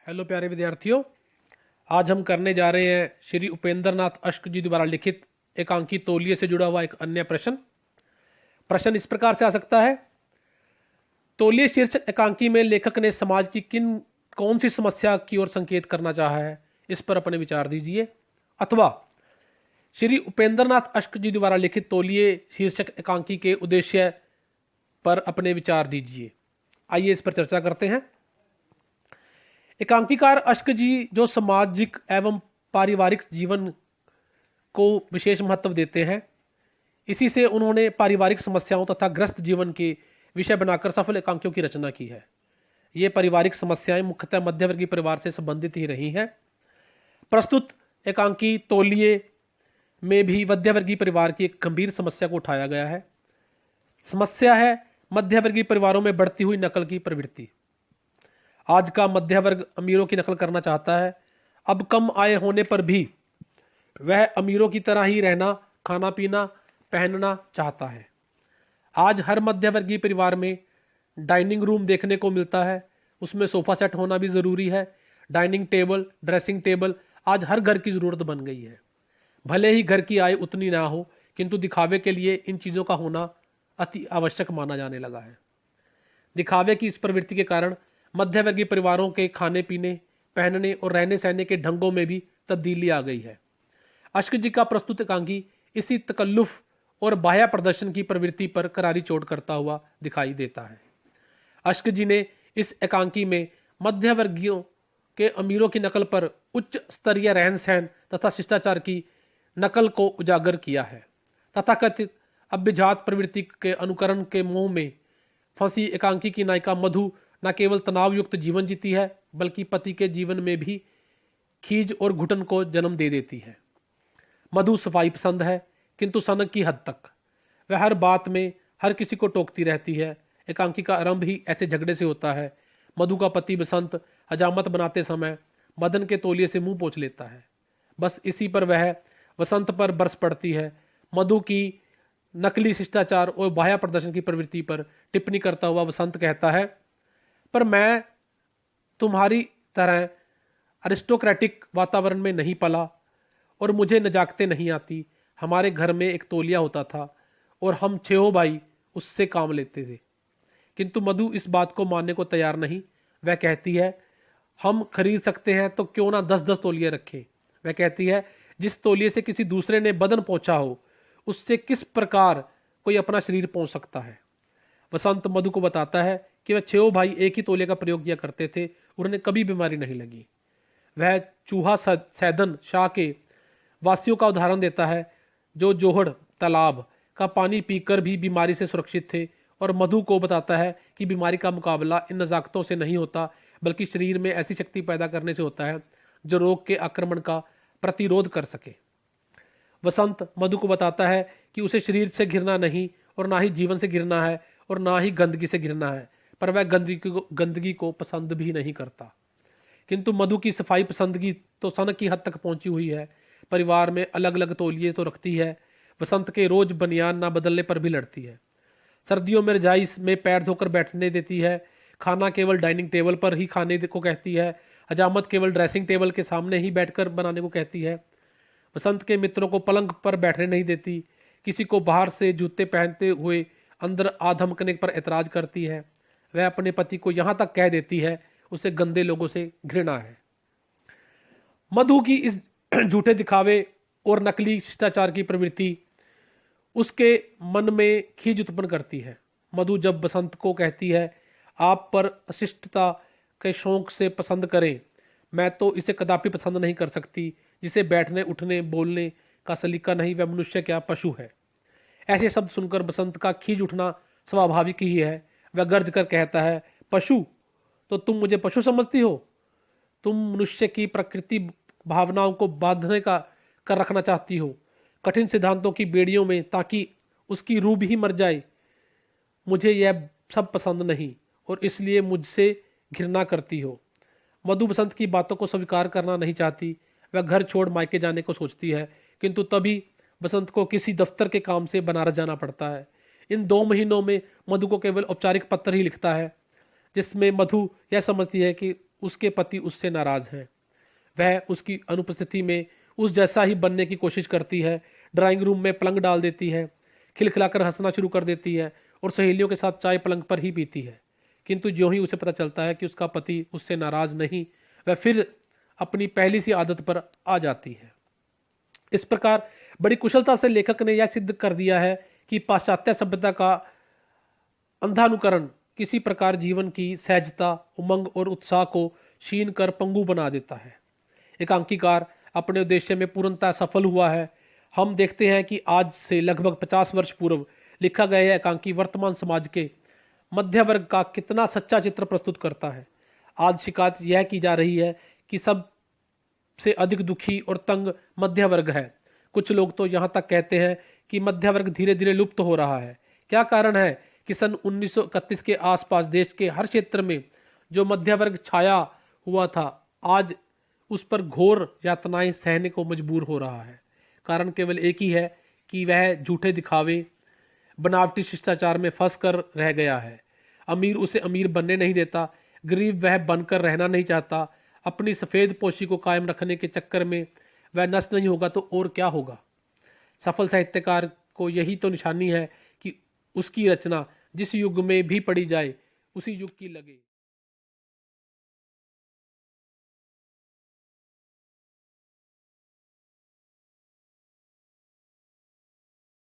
Hello प्यारे विद्यार्थियों, आज हम करने जा रहे हैं श्री उपेंद्र नाथ अश्क जी द्वारा लिखित एकांकी तौलिए से जुड़ा हुआ एक अन्य प्रश्न। प्रश्न इस प्रकार से आ सकता है। तौलिए शीर्षक एकांकी में लेखक ने समाज की कौन सी समस्या की ओर संकेत करना चाहा है, इस पर अपने विचार दीजिए। अथवा श्री उपेंद्र नाथ अश्क जी द्वारा लिखित तौलिए शीर्षक एकांकी के उद्देश्य पर अपने विचार दीजिए। आइए इस पर चर्चा करते हैं। एकांकीकार अश्क जी जो सामाजिक एवं पारिवारिक जीवन को विशेष महत्व देते हैं, इसी से उन्होंने पारिवारिक समस्याओं तथा ग्रस्त जीवन के विषय बनाकर सफल एकांकियों की रचना की है। ये पारिवारिक समस्याएं मुख्यतः मध्यवर्गीय परिवार से संबंधित ही रही हैं। प्रस्तुत एकांकी तौलिए में भी मध्यवर्गीय परिवार की एक गंभीर समस्या को उठाया गया है। समस्या है मध्यवर्गीय परिवारों में बढ़ती हुई नकल की प्रवृत्ति। आज का मध्य वर्ग अमीरों की नकल करना चाहता है। अब कम आय होने पर भी वह अमीरों की तरह ही रहना, खाना पीना, पहनना चाहता है। आज हर मध्यवर्गीय परिवार में डाइनिंग रूम देखने को मिलता है, उसमें सोफा सेट होना भी जरूरी है। डाइनिंग टेबल, ड्रेसिंग टेबल आज हर घर की जरूरत बन गई है। भले ही घर की आय उतनी ना हो, किंतु दिखावे के लिए इन चीजों का होना अति आवश्यक माना जाने लगा है। दिखावे की इस प्रवृत्ति के कारण मध्यवर्गीय परिवारों के खाने पीने, पहनने और रहने सहने के ढंगों में भी तब्दीली आ गई है। अश्क जी का प्रस्तुत एकांकी इसी तकल्लुफ और बाह्य प्रदर्शन की प्रवृत्ति पर करारी चोट करता हुआ दिखाई देता है। अश्क जी ने इस एकांकी में मध्यवर्गीयों के अमीरों की नकल पर उच्च स्तरीय रहन सहन तथा शिष्टाचार की नकल को उजागर किया है। तथाकथित अभ्याजात प्रवृत्ति के अनुकरण के मोह में फंसी एकांकी की नायिका मधु न केवल तनाव युक्त जीवन जीती है, बल्कि पति के जीवन में भी खीज और घुटन को जन्म दे देती है। मधु सफाई पसंद है, किंतु सनक की हद तक। वह हर बात में हर किसी को टोकती रहती है। एकांकी का आरंभ ही ऐसे झगड़े से होता है। मधु का पति बसंत हजामत बनाते समय मदन के तौलिए से मुंह पोंछ लेता है। बस इसी पर वह वसंत पर बरस पड़ती है। मधु की नकली शिष्टाचार और बाह्य प्रदर्शन की प्रवृत्ति पर टिप्पणी करता हुआ वसंत कहता है, पर मैं तुम्हारी तरह अरिस्टोक्रेटिक वातावरण में नहीं पला और मुझे नजाकतें नहीं आती। हमारे घर में एक तौलिया होता था और हम 6 भाई उससे काम लेते थे। किंतु मधु इस बात को मानने को तैयार नहीं। वह कहती है, हम खरीद सकते हैं तो क्यों ना 10-10 तौलिए रखें। वह कहती है, जिस तौलिए से किसी दूसरे ने बदन पहुंचा हो, उससे किस प्रकार कोई अपना शरीर पहुंच सकता है। वसंत मधु को बताता है कि वह 6 भाई एक ही तौलिए का प्रयोग किया करते थे, उन्हें कभी बीमारी नहीं लगी। वह चूहा सैदन शाह के वासियों का उदाहरण देता है, जो जोहड़ तालाब का पानी पीकर भी बीमारी से सुरक्षित थे, और मधु को बताता है कि बीमारी का मुकाबला इन नजाकतों से नहीं होता, बल्कि शरीर में ऐसी शक्ति पैदा करने से होता है जो रोग के आक्रमण का प्रतिरोध कर सके। वसंत मधु को बताता है कि उसे शरीर से घिरना नहीं और ना ही जीवन से घिरना है और ना ही गंदगी से घिरना है, पर वह गंदगी को पसंद भी नहीं करता। किंतु मधु की सफाई पसंदगी तो सनक की हद तक पहुंची हुई है। परिवार में अलग अलग तौलिए तो रखती है। वसंत के रोज बनियान ना बदलने पर भी लड़ती है। सर्दियों में रजाई में पैर धोकर बैठने देती है। खाना केवल डाइनिंग टेबल पर ही खाने को कहती है। हजामत केवल ड्रेसिंग टेबल के सामने ही बैठकर बनाने को कहती है। वसंत के मित्रों को पलंग पर बैठने नहीं देती। किसी को बाहर से जूते पहनते हुए अंदर आ धमकने पर ऐतराज करती है। वह अपने पति को यहां तक कह देती है, उसे गंदे लोगों से घृणा है। मधु की इस झूठे दिखावे और नकली शिष्टाचार की प्रवृत्ति उसके मन में खीज उत्पन्न करती है। मधु जब बसंत को कहती है, आप पर अशिष्टता के शौक से पसंद करें, मैं तो इसे कदापि पसंद नहीं कर सकती। जिसे बैठने उठने बोलने का सलीका नहीं, वह मनुष्य क्या पशु है। ऐसे शब्द सुनकर बसंत का खींच उठना स्वाभाविक ही है। वह गर्ज कर कहता है, पशु तो तुम मुझे पशु समझती हो? तुम मनुष्य की प्रकृति भावनाओं को बांधने का कर रखना चाहती हो, कठिन सिद्धांतों की बेड़ियों में, ताकि उसकी रूह भी मर जाए। मुझे यह सब पसंद नहीं और इसलिए मुझसे घृणा करती हो। मधु बसंत की बातों को स्वीकार करना नहीं चाहती। वह घर छोड़ मायके जाने को सोचती है, किंतु तभी बसंत को किसी दफ्तर के काम से बनारस जाना पड़ता है। इन 2 महीनों में मधु को केवल औपचारिक पत्र ही लिखता है, जिसमें मधु यह समझती है कि उसके पति उससे नाराज हैं। वह उसकी अनुपस्थिति में उस जैसा ही बनने की कोशिश करती है, ड्राइंग रूम में पलंग डाल देती है, खिलखिलाकर हंसना शुरू कर देती है और सहेलियों के साथ चाय पलंग पर ही पीती है। किंतु ज्यों ही उसे पता चलता है कि उसका पति उससे नाराज नहीं, वह फिर अपनी पहली सी आदत पर आ जाती है। इस प्रकार बड़ी कुशलता से लेखक ने यह सिद्ध कर दिया है कि पाश्चात्य सभ्यता का अंधानुकरण किसी प्रकार जीवन की सहजता, उमंग और उत्साह को छीन कर पंगु बना देता है। एकांकीकार अपने उद्देश्य में पूर्णतः सफल हुआ है। हम देखते हैं कि आज से लगभग 50 वर्ष पूर्व लिखा गया यह एकांकी वर्तमान समाज के मध्य वर्ग का कितना सच्चा चित्र प्रस्तुत करता है। आज शिकायत यह की जा रही है कि सबसे अधिक दुखी और तंग मध्य वर्ग है। कुछ लोग तो यहाँ तक कहते हैं कि मध्य वर्ग धीरे धीरे लुप्त हो रहा है। क्या कारण है कि सन 1931 के आसपास देश के हर क्षेत्र में जो मध्य वर्ग छाया हुआ था, आज उस पर घोर यातनाएं सहने को मजबूर हो रहा है। कारण केवल एक ही है कि वह झूठे दिखावे, बनावटी शिष्टाचार में फंस कर रह गया है। अमीर उसे अमीर बनने नहीं देता, गरीब वह बनकर रहना नहीं चाहता। अपनी सफेद पोशी को कायम रखने के चक्कर में वह नष्ट नहीं होगा तो और क्या होगा। सफल साहित्यकार को यही तो निशानी है कि उसकी रचना जिस युग में भी पढ़ी जाए उसी युग की लगे।